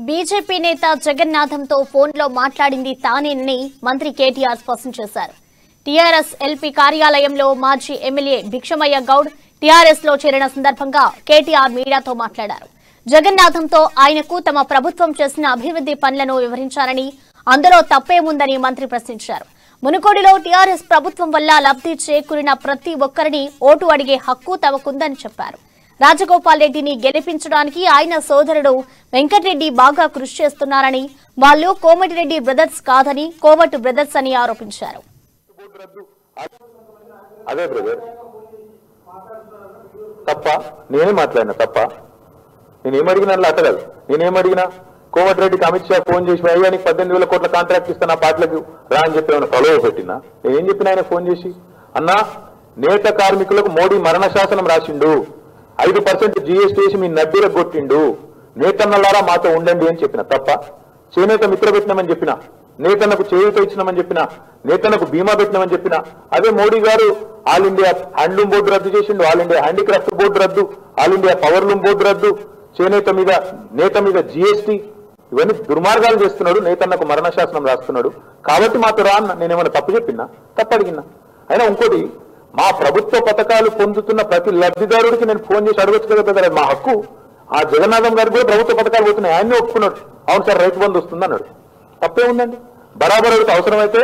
BJP నేత జగన్నాథంతో ఫోన్లో మాట్లాడింది తానేనని మంత్రి కేటీఆర్ స్పష్టం చేశారు. టీఆర్ఎస్ ఎల్పీ కార్యాలయంలో మాజీ ఎమ్మెల్యే భిక్షమయ్య గౌడ్ టీఆర్ఎస్ లో చేరిన సందర్భంగా కేటీఆర్ మీడియాతో మాట్లాడారు. జగన్నాథంతో ఆయనకు తమ ప్రభుత్వం చేసిన అభివృద్ధి పనులను వివరించారని, అందులో తప్పేముందని మంత్రి ప్రశ్నించారు. మునుగోడులో టీఆర్ఎస్ ప్రభుత్వం వల్ల లబ్ధి చేకూరిన ప్రతి ఒక్కరిని ఓటు అడిగే హక్కు తమకుందని చెప్పారు. రాజగోపాల్ రెడ్డిని గెలిపించడానికి ఆయన సోదరుడు వెంకటరెడ్డి బాగా కృషి చేస్తున్నారని, వాళ్ళు కోమటిరెడ్డి బ్రదర్స్ కాదని కోమటి బ్రదర్స్ అని ఆరోపించారు. అదే బ్రదర్ తప్ప నేనే మాట్లాడినా తప్ప నేనేమడిగినా అట్టగలదు. నేనేమడిగినా కోమటిరెడ్డికి అమిత్ షా ఫోన్ చేసి అయ్యానికి 18,000 కోట్ల కాంట్రాక్ట్ ఇస్తాను ఆ పార్టీలకు రా అని చెప్పి ఏమైనా ప్రలోభ పెట్టినా? నేనేం చెప్పిన ఆయన ఫోన్ చేసి అన్నా నేత కార్మికులకు మోడీ మరణ శాసనం రాసిండు, 5% జీఎస్టీ వేసి మీ నడ్డీర కొట్టిండు, నేతన్నలారా మాతో ఉండండి అని చెప్పిన తప్ప? చేనేత మిత్ర పెట్టినామని చెప్పిన, నేతన్నకు చేయూత ఇచ్చినామని చెప్పిన, నేతన్నకు బీమా పెట్టినామని చెప్పిన. అదే మోడీ గారు ఆల్ ఇండియా హ్యాండ్లూమ్ బోర్డు రద్దు చేసిండు, ఆల్ ఇండియా హ్యాండీక్రాఫ్ట్ బోర్డు రద్దు, ఆల్ ఇండియా పవర్లూమ్ బోర్డు రద్దు, చేనేత మీద నేత మీద జీఎస్టీ, ఇవన్నీ దుర్మార్గాలు చేస్తున్నాడు. నేతన్నకు మరణ శాసనం రాస్తున్నాడు కాబట్టి మాతో రా అన్న. నేనేమైనా తప్పు చెప్పినా? తప్పు అడిగినా? అయినా ఇంకోటి, మా ప్రభుత్వ పథకాలు పొందుతున్న ప్రతి లబ్ధిదారుడికి నేను ఫోన్ చేసి అడగచ్చు కదా, మా హక్కు. ఆ జగన్నాథం గారికి కూడా ప్రభుత్వ పథకాలు పోతున్నాయి, ఆయన్ని ఒప్పుకున్నాడు. అవును సార్ రైతు బంధు వస్తుంది అన్నాడు. తప్పే ఉందండి? బరాబర్ అడిగితే అవసరమైతే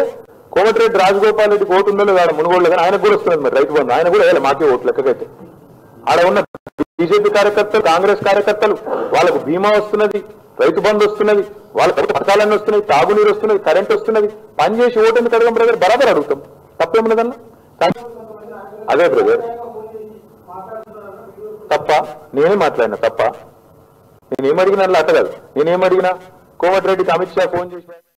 కోమటిరెడ్డి రాజగోపాల్ రెడ్డికి ఓటు ఉందో లేదు ఆడ మునుగోడులో, కానీ ఆయనకు కూడా వస్తుంది మరి రైతు బంధు. ఆయన కూడా వేయాలి మాకే ఓటు లెక్కకైతే. ఆడ ఉన్న బీజేపీ కార్యకర్తలు, కాంగ్రెస్ కార్యకర్తలు వాళ్ళకు బీమా వస్తున్నది, రైతు బంధు వస్తున్నది, వాళ్ళ పథకాలన్నీ వస్తున్నాయి, తాగునీరు వస్తున్నది, కరెంట్ వస్తున్నది. పనిచేసి ఓటు ఎందుకు అడగం బ్రదర్? బరాబర్ అడుగుతాం, తప్పేమున్నదన్నా? అదే బ్రదర్ తప్ప నేనే మాట్లాడినా తప్ప నేనేమడిగినా అట్టగలదు. నేనేమడిగినా కోమటిరెడ్డికి అమిత్ షా ఫోన్ చేసి